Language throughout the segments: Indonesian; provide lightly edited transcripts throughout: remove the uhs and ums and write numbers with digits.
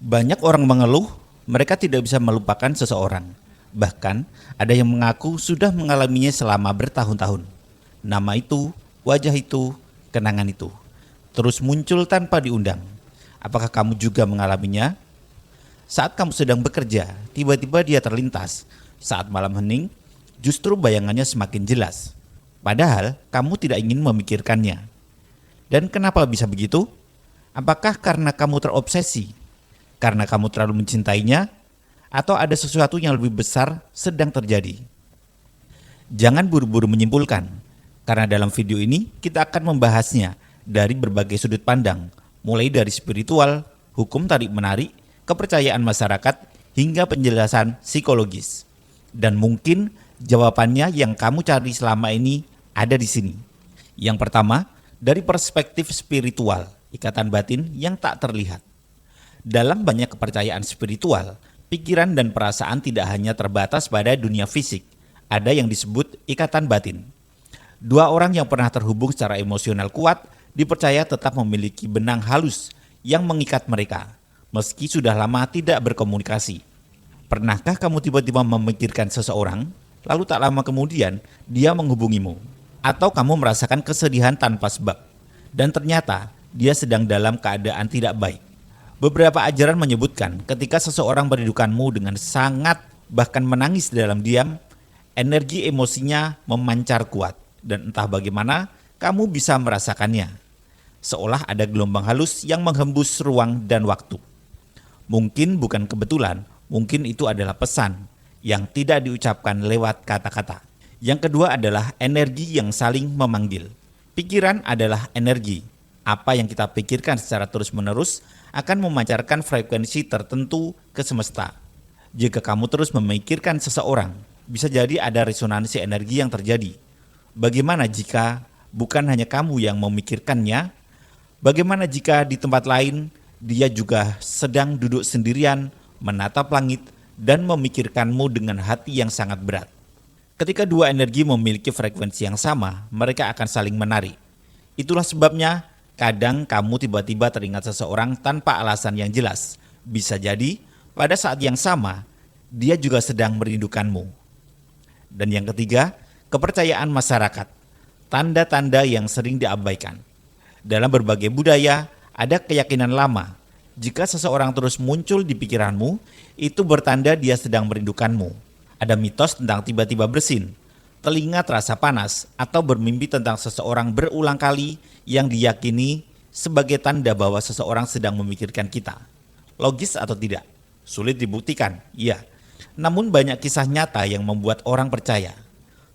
Banyak orang mengeluh mereka tidak bisa melupakan seseorang. Bahkan ada yang mengaku sudah mengalaminya selama bertahun-tahun. Nama itu, wajah itu, kenangan itu terus muncul tanpa diundang. Apakah kamu juga mengalaminya? Saat kamu sedang bekerja, tiba-tiba dia terlintas. Saat malam hening, justru bayangannya semakin jelas. Padahal kamu tidak ingin memikirkannya. Dan kenapa bisa begitu? Apakah karena kamu terobsesi? Karena kamu terlalu mencintainya? Atau ada sesuatu yang lebih besar sedang terjadi? Jangan buru-buru menyimpulkan, karena dalam video ini kita akan membahasnya dari berbagai sudut pandang, mulai dari spiritual, hukum tarik-menarik, kepercayaan masyarakat, hingga penjelasan psikologis. Dan mungkin jawabannya yang kamu cari selama ini ada di sini. Yang pertama, dari perspektif spiritual, ikatan batin yang tak terlihat. Dalam banyak kepercayaan spiritual, pikiran dan perasaan tidak hanya terbatas pada dunia fisik, ada yang disebut ikatan batin. Dua orang yang pernah terhubung secara emosional kuat dipercaya tetap memiliki benang halus yang mengikat mereka, meski sudah lama tidak berkomunikasi. Pernahkah kamu tiba-tiba memikirkan seseorang, lalu tak lama kemudian dia menghubungimu? Atau kamu merasakan kesedihan tanpa sebab, dan ternyata dia sedang dalam keadaan tidak baik? Beberapa ajaran menyebutkan ketika seseorang merindukanmu dengan sangat, bahkan menangis dalam diam, energi emosinya memancar kuat, dan entah bagaimana kamu bisa merasakannya. Seolah ada gelombang halus yang menghembus ruang dan waktu. Mungkin bukan kebetulan, mungkin itu adalah pesan yang tidak diucapkan lewat kata-kata. Yang kedua adalah energi yang saling memanggil. Pikiran adalah energi. Apa yang kita pikirkan secara terus-menerus akan memancarkan frekuensi tertentu ke semesta. Jika kamu terus memikirkan seseorang, bisa jadi ada resonansi energi yang terjadi. Bagaimana jika bukan hanya kamu yang memikirkannya? Bagaimana jika di tempat lain dia juga sedang duduk sendirian, menatap langit, dan memikirkanmu dengan hati yang sangat berat? Ketika dua energi memiliki frekuensi yang sama, mereka akan saling menarik. Itulah sebabnya kadang kamu tiba-tiba teringat seseorang tanpa alasan yang jelas. Bisa jadi pada saat yang sama, dia juga sedang merindukanmu. Dan yang ketiga, kepercayaan masyarakat. Tanda-tanda yang sering diabaikan. Dalam berbagai budaya, ada keyakinan lama. Jika seseorang terus muncul di pikiranmu, itu bertanda dia sedang merindukanmu. Ada mitos tentang tiba-tiba bersin, telinga terasa panas, atau bermimpi tentang seseorang berulang kali yang diyakini sebagai tanda bahwa seseorang sedang memikirkan kita. Logis atau tidak? Sulit dibuktikan, iya. Namun banyak kisah nyata yang membuat orang percaya.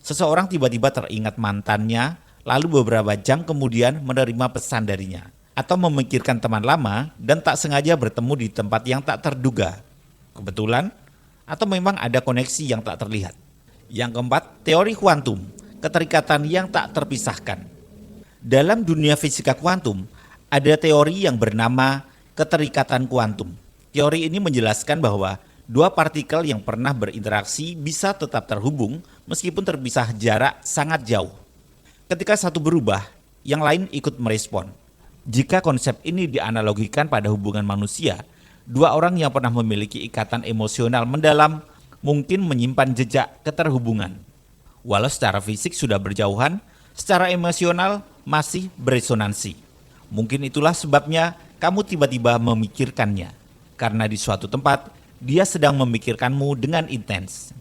Seseorang tiba-tiba teringat mantannya, lalu beberapa jam kemudian menerima pesan darinya. Atau memikirkan teman lama dan tak sengaja bertemu di tempat yang tak terduga. Kebetulan? Atau memang ada koneksi yang tak terlihat? Yang keempat, teori kuantum, keterikatan yang tak terpisahkan. Dalam dunia fisika kuantum, ada teori yang bernama keterikatan kuantum. Teori ini menjelaskan bahwa dua partikel yang pernah berinteraksi bisa tetap terhubung meskipun terpisah jarak sangat jauh. Ketika satu berubah, yang lain ikut merespon. Jika konsep ini dianalogikan pada hubungan manusia, dua orang yang pernah memiliki ikatan emosional mendalam mungkin menyimpan jejak keterhubungan. Walau secara fisik sudah berjauhan, secara emosional masih beresonansi. Mungkin itulah sebabnya kamu tiba-tiba memikirkannya, karena di suatu tempat dia sedang memikirkanmu dengan intens.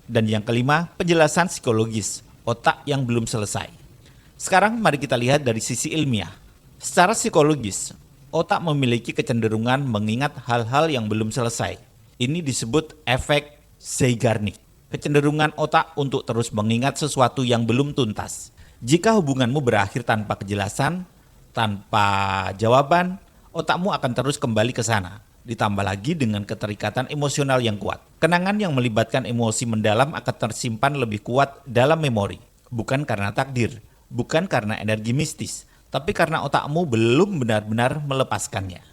Dan yang kelima, penjelasan psikologis, otak yang belum selesai. Sekarang mari kita lihat dari sisi ilmiah. Secara psikologis, otak memiliki kecenderungan mengingat hal-hal yang belum selesai. Ini disebut efek Zeigarnik, kecenderungan otak untuk terus mengingat sesuatu yang belum tuntas. Jika hubunganmu berakhir tanpa kejelasan, tanpa jawaban, otakmu akan terus kembali ke sana. Ditambah lagi dengan keterikatan emosional yang kuat. Kenangan yang melibatkan emosi mendalam akan tersimpan lebih kuat dalam memori. Bukan karena takdir, bukan karena energi mistis, tapi karena otakmu belum benar-benar melepaskannya.